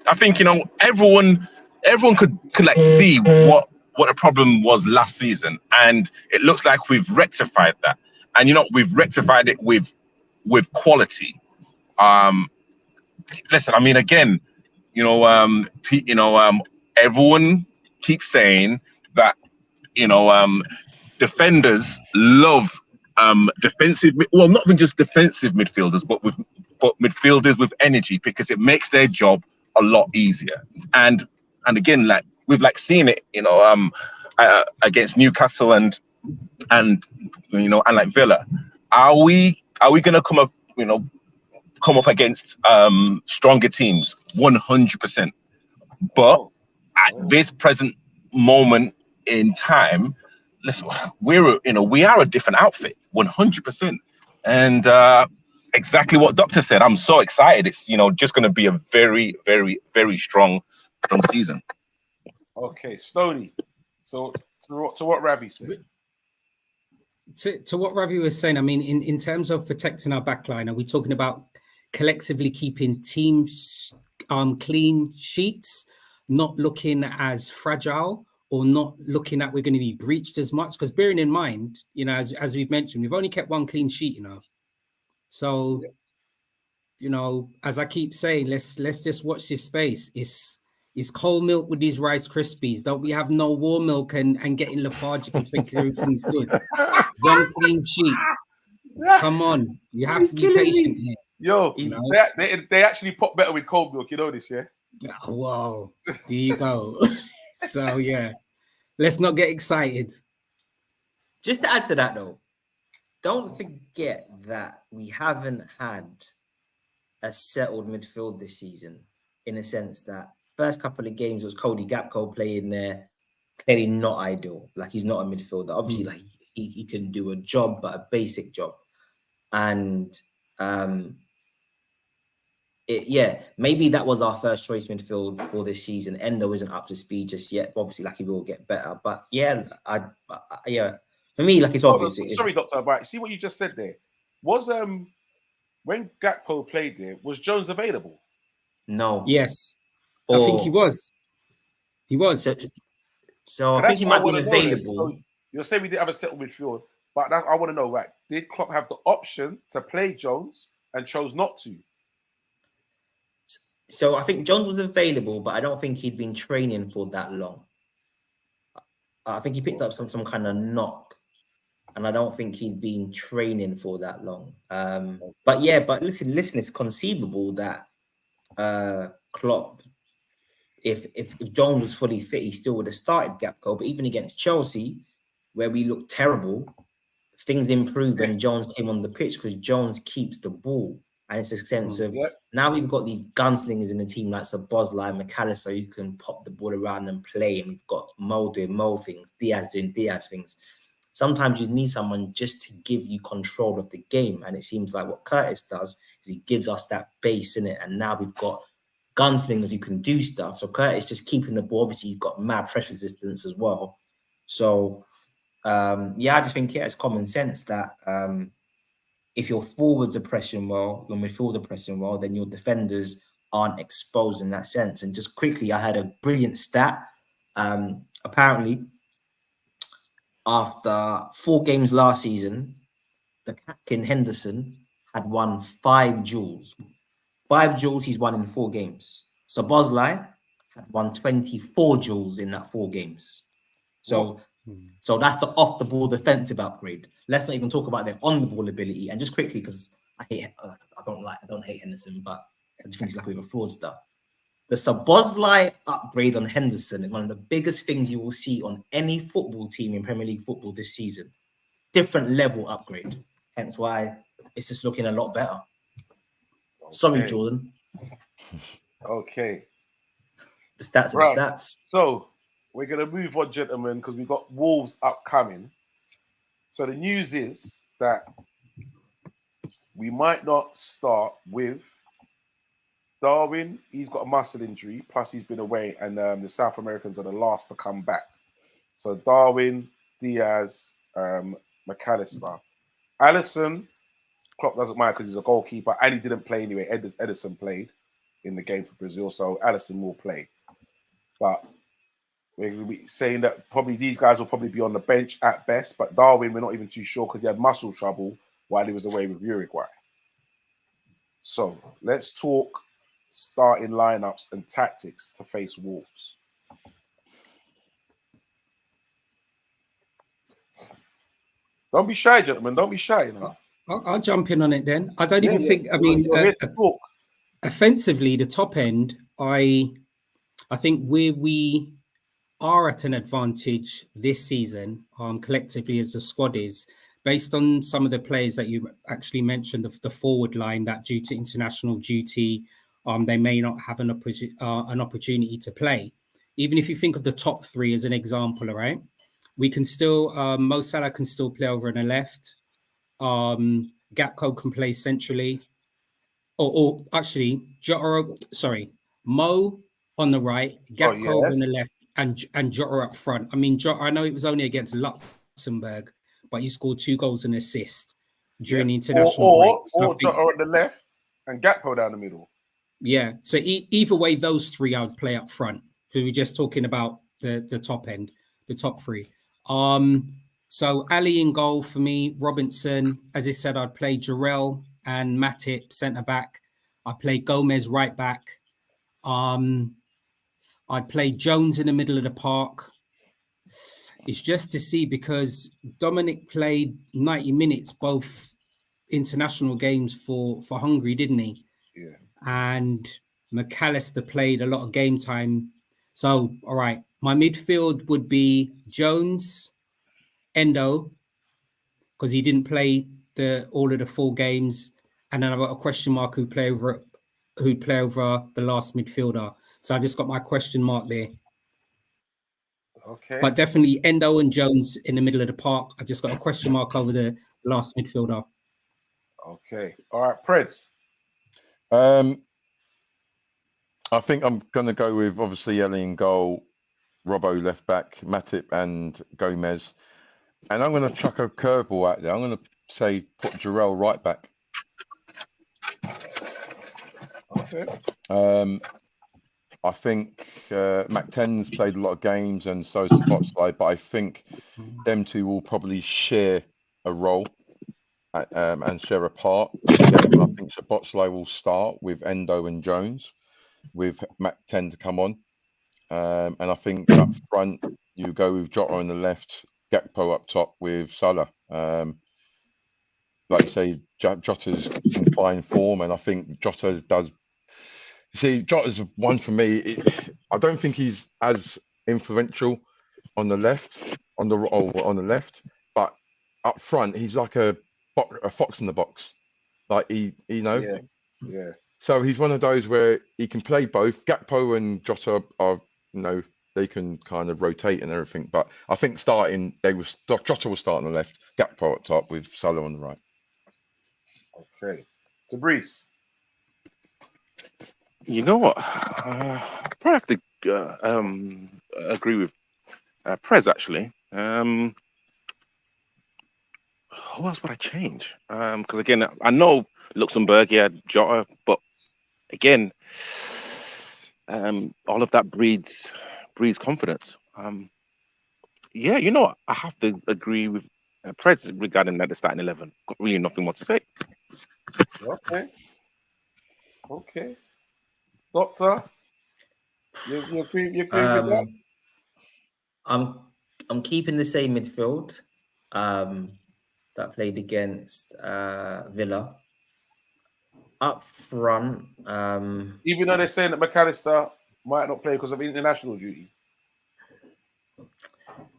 I think everyone could like see what the problem was last season, and it looks like we've rectified that. And we've rectified it with quality. Listen, I mean, again, everyone keeps saying that. Defenders love defensive. Well, not even just defensive midfielders, but midfielders with energy, because it makes their job a lot easier. And again, like we've seen it, against Newcastle and like Villa. Are we gonna come up against stronger teams? 100%. But at this present moment in time, listen, we are a different outfit, 100%. And exactly what Doctor said, I'm so excited. It's just going to be a very, very, very strong season. Okay, Stoney. So to what Ravi said. To what Ravi was saying, I mean, in terms of protecting our backline, are we talking about collectively keeping teams clean sheets, not looking as fragile, or not looking at we're going to be breached as much? Because bearing in mind, as we've mentioned, we've only kept one clean sheet, So, as I keep saying, let's just watch this space. It's cold milk with these Rice Krispies. Don't we have no warm milk and getting lethargic and thinking everything's good? One clean sheet. Come on. You have to be patient here. Yo, they actually pop better with cold milk. You know this, yeah? Whoa, there you go. So yeah, let's not get excited. Just to add to that though, don't forget that we haven't had a settled midfield this season, in a sense that first couple of games was Cody Gakpo playing there, clearly not ideal. Like he's not a midfielder. Obviously, like he can do a job, but a basic job. And maybe that was our first choice midfield for this season. Endo isn't up to speed just yet. Obviously, like he will get better. But yeah, for me, like it's obvious. Sorry, Doctor, but see what you just said there. Was when Gakpo played there, was Jones available? No. Yes. I think he was. He was. So I think he might be available. So you're saying we didn't have a settled midfield, but I want to know, right? Did Klopp have the option to play Jones and chose not to? So I think Jones was available, but I don't think he'd been training for that long. I think he picked up some kind of knock, and I don't think he'd been training for that long. But listen, it's conceivable that Klopp, if Jones was fully fit, he still would have started Gakpo. But even against Chelsea, where we looked terrible, things improved when Jones came on the pitch because Jones keeps the ball. And it's a sense of now we've got these gunslingers in the team like Szoboszlai, McAllister, who can pop the ball around and play. And we've got Mo doing Mo things, Diaz doing Diaz things. Sometimes you need someone just to give you control of the game. And it seems like what Curtis does is he gives us that base in it. And now we've got gunslingers who can do stuff. So Curtis just keeping the ball. Obviously, he's got mad pressure resistance as well. So, I just think it's common sense that if your forwards are pressing well, your midfield are pressing well, then your defenders aren't exposed in that sense. And just quickly, I had a brilliant stat. Apparently, after 4 games last season, the captain Henderson had won 5 duels. 5 duels he's won in 4 games. Szoboszlai had won 24 duels in that 4 games. So that's the off-the-ball defensive upgrade. Let's not even talk about their on-the-ball ability. And just quickly, because I don't hate Henderson, but I just think he's like a bit of a fraudster. The Szoboszlai upgrade on Henderson is one of the biggest things you will see on any football team in Premier League football this season. Different level upgrade. Hence why it's just looking a lot better. Okay. Sorry, Jordan. Okay. The stats are the stats. So we're going to move on, gentlemen, because we've got Wolves upcoming. So the news is that we might not start with Darwin. He's got a muscle injury, plus he's been away, and the South Americans are the last to come back. So Darwin, Diaz, McAllister. Alisson, Klopp doesn't mind because he's a goalkeeper, and he didn't play anyway. Ederson played in the game for Brazil, so Alisson will play. But we're saying that probably these guys will probably be on the bench at best, but Darwin, we're not even too sure because he had muscle trouble while he was away with Uruguay. So let's talk starting lineups and tactics to face Wolves. Don't be shy, gentlemen. Don't be shy, you know. I'll jump in on it then. I don't even think. I mean, offensively, the top end. I think we are at an advantage this season, collectively as a squad is based on some of the players that you actually mentioned, the forward line that due to international duty, they may not have an opportunity to play. Even if you think of the top 3 as an example, right? We can still, Mo Salah can still play over on the left. Gakpo can play centrally. Or actually, Mo on the right, Gakpo on the left, and Jota up front. I mean, Jota, I know it was only against Luxembourg, but he scored 2 goals and assists during the international break. Or Jota on the left and Gakpo down the middle. Yeah. So either way, those 3 I would play up front. So we're just talking about the top end, the top 3. So Ali in goal for me, Robinson. As I said, I'd play Jarrell and Matip centre back. I'd play Gomez right back. I'd play Jones in the middle of the park. It's just to see because Dominic played 90 minutes, both international games for Hungary, didn't he? Yeah. And McAllister played a lot of game time. So, all right, my midfield would be Jones, Endo, because he didn't play all of the full games, and then I've got a question mark who'd play over the last midfielder. So I just got my question mark there. Okay. But definitely Endo and Jones in the middle of the park. I just got a question mark over the last midfielder. Okay. All right, Preds. I think I'm going to go with obviously Ellie in goal, Robbo left back, Matip and Gomez. And I'm going to chuck a curveball out there. I'm going to say put Jarrell right back. Okay. I think Mac10's played a lot of games and so has Spotslight, but I think them two will probably share a role and share a part. Therefore, I think Spotslight will start with Endo and Jones, with Mac10 to come on. And I think up front, you go with Jota on the left, Gakpo up top with Salah. Like you say, Jota's in fine form, and I think Jota does. You see, Jota's one for me. I don't think he's as influential on the left, on the left, but up front, he's like a fox in the box. Like Yeah. So he's one of those where he can play both. Gakpo and Jota are, they can kind of rotate and everything. But I think Jota will start on the left, Gakpo at top with Salah on the right. Okay. Tabrice. You know what? I probably have to agree with Prez, actually. Who else would I change? Because again, I know Luxembourg, Jota, but again, all of that breeds confidence. Yeah, you know what? I have to agree with Prez regarding that the starting 11. Got really nothing more to say. Okay. Doctor, you agree with that? I'm keeping the same midfield that played against Villa. Up front, Even though they're saying that McAllister might not play because of international duty.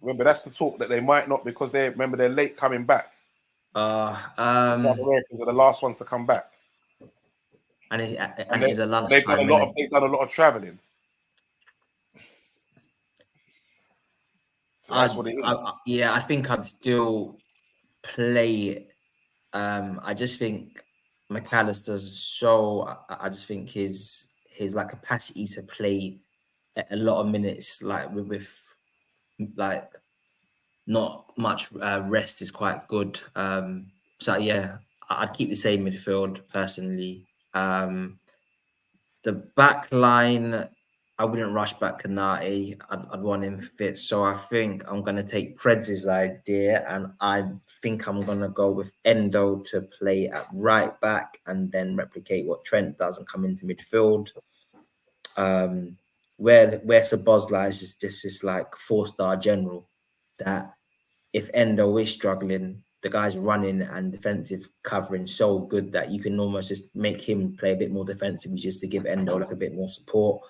Remember, that's the talk, that they might not because they're late coming back. South Americans are the last ones to come back. And it is a lunchtime. They've done a lot of traveling. So that's what it is. I think I'd still play. I just think McAllister's I just think his like capacity to play a lot of minutes, like with like not much rest, is quite good. So yeah, I'd keep the same midfield personally. The back line, I wouldn't rush back Konate. I'd want him fit. So I think I'm going to take Preds' idea, and I think I'm going to go with Endo to play at right back and then replicate what Trent does and come into midfield. Where Sabozla is just this like 4-star general that if Endo is struggling, the guy's running and defensive covering so good that you can almost just make him play a bit more defensively just to give Endo like a bit more support.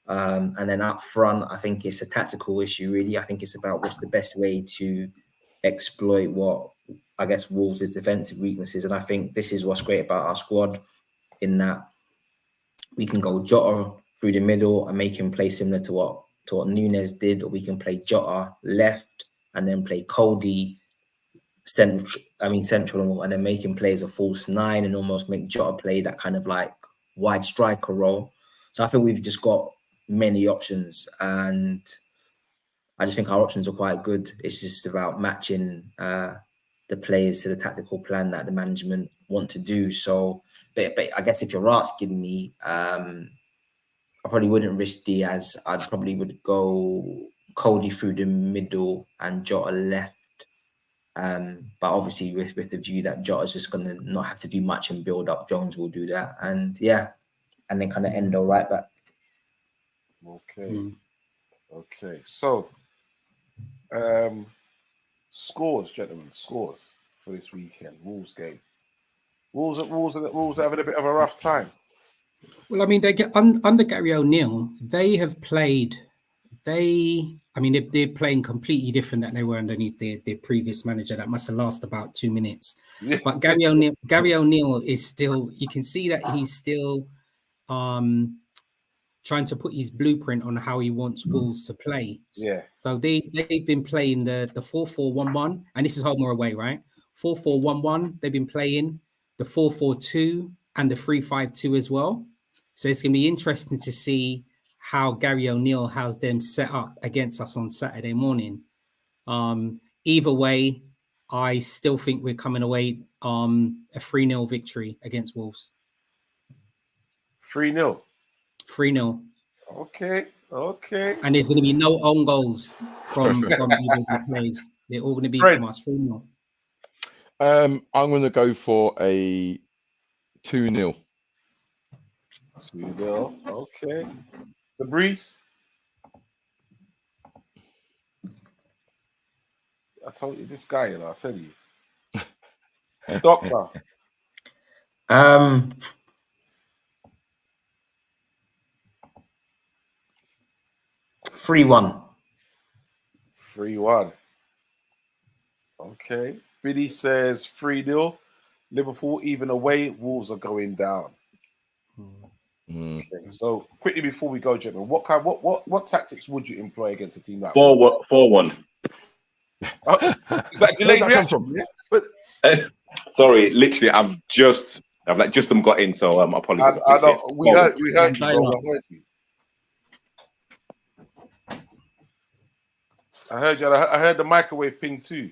And then up front, I think it's a tactical issue, really. I think it's about what's the best way to exploit what, I guess, Wolves' defensive weaknesses. And I think this is what's great about our squad, in that we can go Jota through the middle and make him play similar to what Nunes did, or we can play Jota left and then play Cody central, and then make him play as a false 9 and almost make Jota play that kind of like wide striker role. So I think we've just got many options, and I just think our options are quite good. It's just about matching the players to the tactical plan that the management want to do. So, but I guess if you're asking me, I probably wouldn't risk Diaz. I'd probably would go Cody through the middle and Jota left. But obviously with the view that Jota's just going to not have to do much and build up, Jones will do that. And then kind of Endo right back. Okay. So, scores, gentlemen, scores for this weekend. Wolves game. Wolves are having a bit of a rough time. Well, I mean, they get under Gary O'Neill. They have played. They're playing completely different than they were underneath their previous manager. That must have lasted about 2 minutes. Yeah. But Gary O'Neill is still. You can see that he's still trying to put his blueprint on how he wants Wolves to play. Yeah. So they've been playing the 4-4-1-1, and this is home or away, right? 4-4-1-1. They've been playing the 4-4-2 and the 3-5-2 as well. So it's going to be interesting to see how Gary O'Neill has them set up against us on Saturday morning. Either way, I still think we're coming away a 3-0 victory against Wolves. 3-0. 3-0. Okay. And there's going to be no own goals from either of the players. They're all going to be Trent. from us. 3-0. I'm going to go for a 2-0. 2-0. Okay. Fabrice. I told you this guy, I tell you. Doctor. 3-1. 3-1. Okay. Biddy says 3-0. Liverpool even away. Wolves are going down. Okay. So quickly before we go, gentlemen, what tactics would you employ against a team like 4-1. Is that delayed reaction? But Sorry, literally, I've just got in, so apologies. I know we heard you, bro. I heard you. I heard the microwave ping too.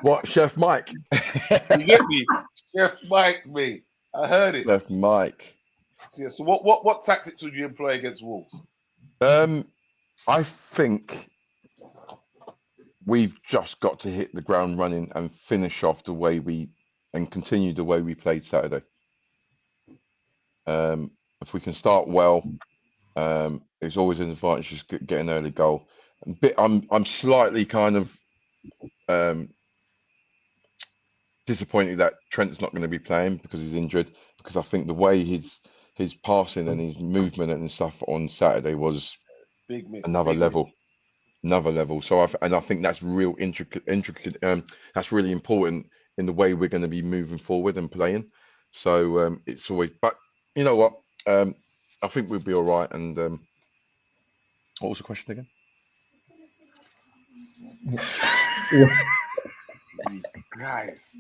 what, Chef Mike? You get me, Chef Mike, mate. I heard it. Chef Mike. So what tactics would you employ against Wolves? I think we've just got to hit the ground running and finish off and continue the way we played Saturday. If we can start well, it's always an advantage just get an early goal. I'm slightly kind of disappointed that Trent's not going to be playing because he's injured. Because I think the way his passing and his movement and stuff on Saturday was big mix, another level. So I think that's real intricate. That's really important in the way we're going to be moving forward and playing. So it's always. But you know what? I think we'll be all right. And what was the question again? These guys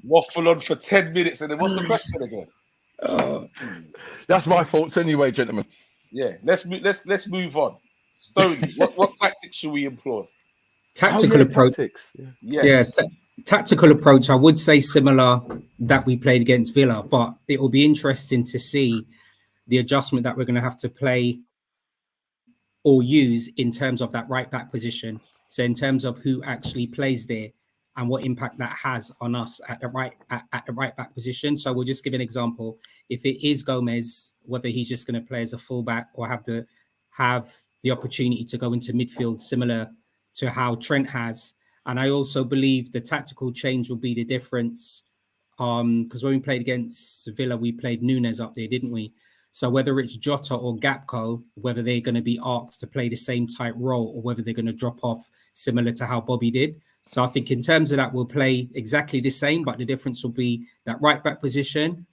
waffle on for 10 minutes, and then what's the question again? That's my thoughts anyway, gentlemen. Yeah, let's move on. Stoney, what tactics should we employ? Tactical approach. Tactics. Yes. Tactical approach. I would say similar that we played against Villa, but it will be interesting to see the adjustment that we're going to have to play or use in terms of that right back position. So in terms of who actually plays there and what impact that has on us at the right back position. So we'll just give an example. If it is Gomez, whether he's just going to play as a fullback or have the opportunity to go into midfield, similar to how Trent has. And I also believe the tactical change will be the difference. Because when we played against Villa, we played Nunes up there, didn't we? So whether it's Jota or Gakpo, whether they're going to be asked to play the same type role or whether they're going to drop off similar to how Bobby did. So I think in terms of that, we'll play exactly the same, but the difference will be that right back position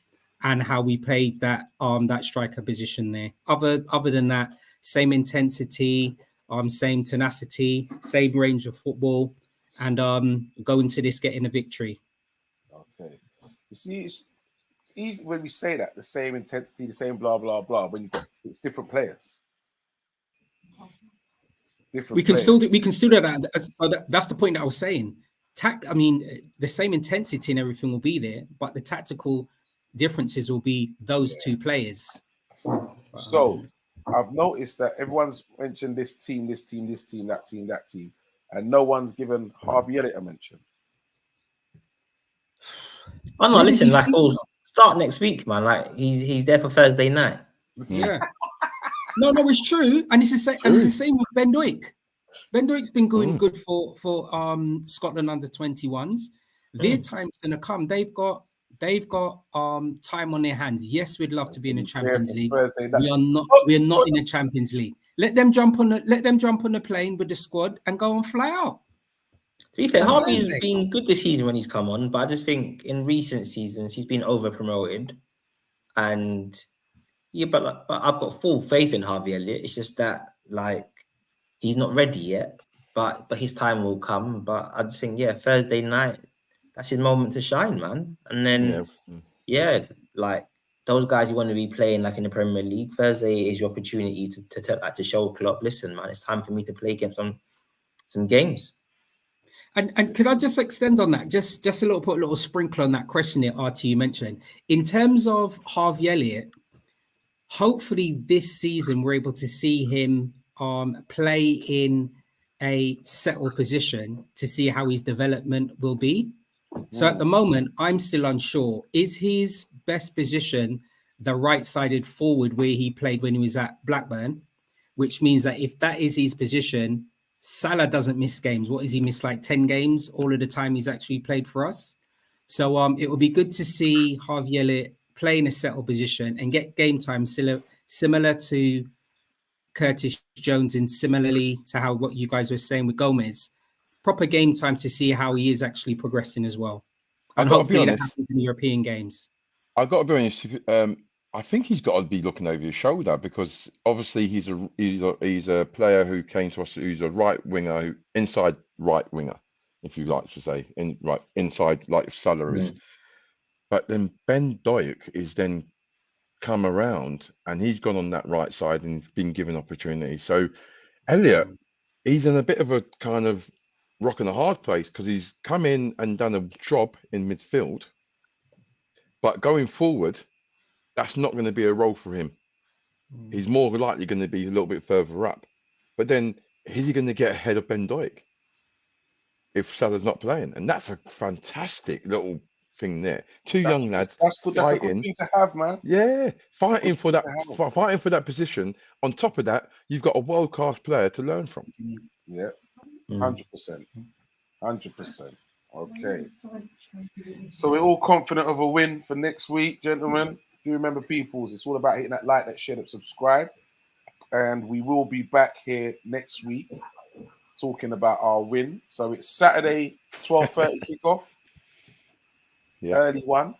and how we played that striker position there. Other than that, same intensity, same tenacity, same range of football, and go into this getting a victory. Okay. You see, it's easy when we say that, the same intensity, the same blah, blah, blah, when it's different players. We can still do that. So that's the point that I was saying. The same intensity and everything will be there, but the tactical differences will be those two players. So I've noticed that everyone's mentioned this team, that team, and no one's given Harvey Elliott a mention. Oh no, listen, like we'll start next week, man. Like he's there for Thursday night. Yeah. No, it's true, and it's the same with Ben Dijk. Ben Dijk's been going good for Scotland under 21s. Their time's gonna come. They've got they've got time on their hands. Yes, we'd love to be in the Champions League. Thursday night. We are not. We are not in the Champions League. Let them jump on the plane with the squad and go and fly out. To be fair, On Harvey's Thursday. been good this season when he's come on, but I just think in recent seasons he's been over promoted, and yeah, but I've got full faith in Harvey Elliott. It's just that like he's not ready yet, but his time will come. But I just think Thursday night, that's his moment to shine, man. And then like those guys you want to be playing like in the Premier League, Thursday is your opportunity to show Klopp, listen, man, it's time for me to play some games. And could I just extend on that? Just put a little sprinkle on that question that RT you mentioned. In terms of Harvey Elliott, hopefully this season we're able to see him play in a settled position to see how his development will be. So at the moment, I'm still unsure. Is his best position the right-sided forward where he played when he was at Blackburn? Which means that if that is his position, Salah doesn't miss games. What has he missed? Like 10 games all of the time he's actually played for us. So it would be good to see Harvey Elliott play in a settled position and get game time similar to Curtis Jones and similarly to how what you guys were saying with Gomez. Proper game time to see how he is actually progressing as well. And hopefully that happens in European games. I've got to be honest. I think he's got to be looking over his shoulder because obviously he's a player who came to us who's a right winger, inside right winger, if you like to say, inside like Salah is. But then Ben Dijk is then come around and he's gone on that right side and been given opportunity. So Elliot, he's in a bit of a kind of rock and a hard place because he's come in and done a job in midfield, but going forward, that's not going to be a role for him. He's more likely going to be a little bit further up. But then, is he going to get ahead of Ben Dijk if Salah's not playing? And that's a fantastic little thing there. Two young lads. That's good. That's a good thing to have, man. Yeah, fighting for that position. On top of that, you've got a world-class player to learn from. Yeah, 100%, 100%. Okay. So we're all confident of a win for next week, gentlemen. Do remember, peoples, it's all about hitting that like, that share, that subscribe. And we will be back here next week talking about our win. So it's Saturday, 12:30 kickoff. Yeah. Early one.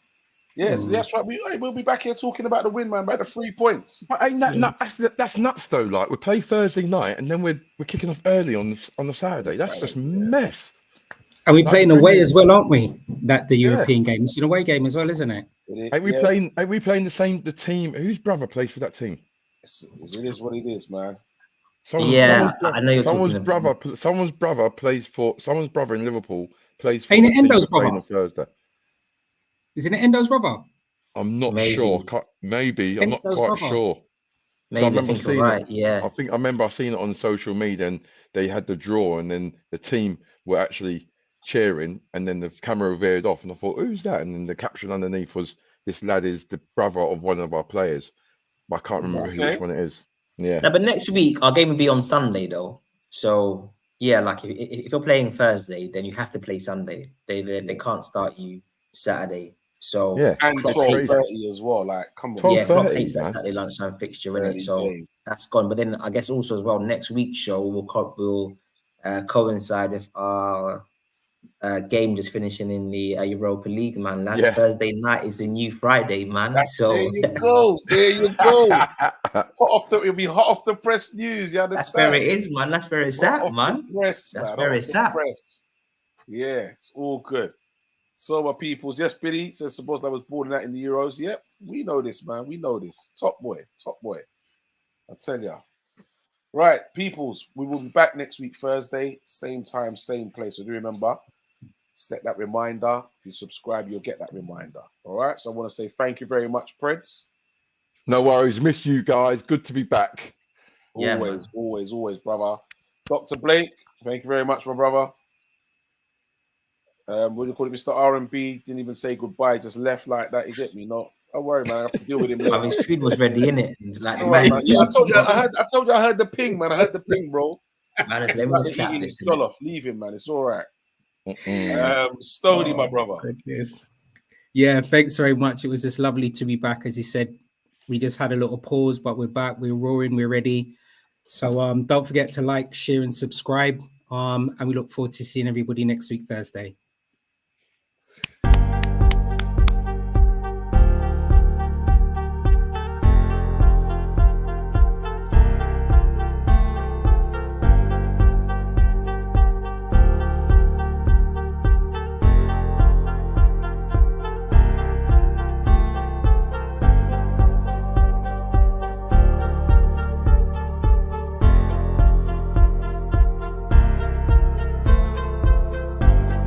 Yes, that's right. We'll be back here talking about the win, man, about the 3 points. But ain't that that's nuts though. Like we play Thursday night and then we're kicking off early on the Saturday. That's just mess. Are we playing away as well, aren't we? That the European game. It's an away game as well, isn't it? Are we playing the team? Whose brother plays for that team? It is what it is, man. I know you're someone's brother plays for someone's brother in Liverpool plays for Endo's brother on Thursday. Isn't it Endo's brother? I'm not sure. Maybe I'm not quite sure. Maybe I think you're right. Yeah. I remember seeing it on social media, and they had the draw, and then the team were actually cheering, and then the camera veered off, and I thought, who's that? And then the caption underneath was, "This lad is the brother of one of our players." But I can't remember which one it is. Yeah. No, but next week our game will be on Sunday though. So yeah, like if you're playing Thursday, then you have to play Sunday. They can't start you Saturday. So yeah, and 12:30 as well. Like, come on, yeah, Klopp hates that Saturday lunchtime fixture, in it. So that's gone. But then I guess also as well, next week's show will coincide with our game just finishing in the Europa League, man. That's Thursday night is the new Friday, man. There you go. It'll be hot off the press news. You understand? That's where it is, man. That's where it's at, man. That's where it's at. Yeah, it's all good. So, my peoples, yes, Billy says, suppose I was born in the Euros. Yep, we know this, man. We know this. Top boy. I tell ya. Right, peoples, we will be back next week, Thursday, same time, same place. So, do remember, set that reminder. If you subscribe, you'll get that reminder. All right, so I want to say thank you very much, Preds. No worries. Miss you guys. Good to be back. Always, brother. Dr. Blake, thank you very much, my brother. What do you call it? Mr. R&B didn't even say goodbye, just left like that. You get me? No, don't worry, man. I have to deal with him later. His food was ready, innit? Like, right, man. Yeah, I told you I heard the ping, man. I heard the ping, bro. Leave him, man. It's all right. Stoney, my brother. Goodness. Yeah, thanks very much. It was just lovely to be back. As you said, we just had a little pause, but we're back. We're roaring. We're ready. So don't forget to like, share, and subscribe. And we look forward to seeing everybody next week, Thursday.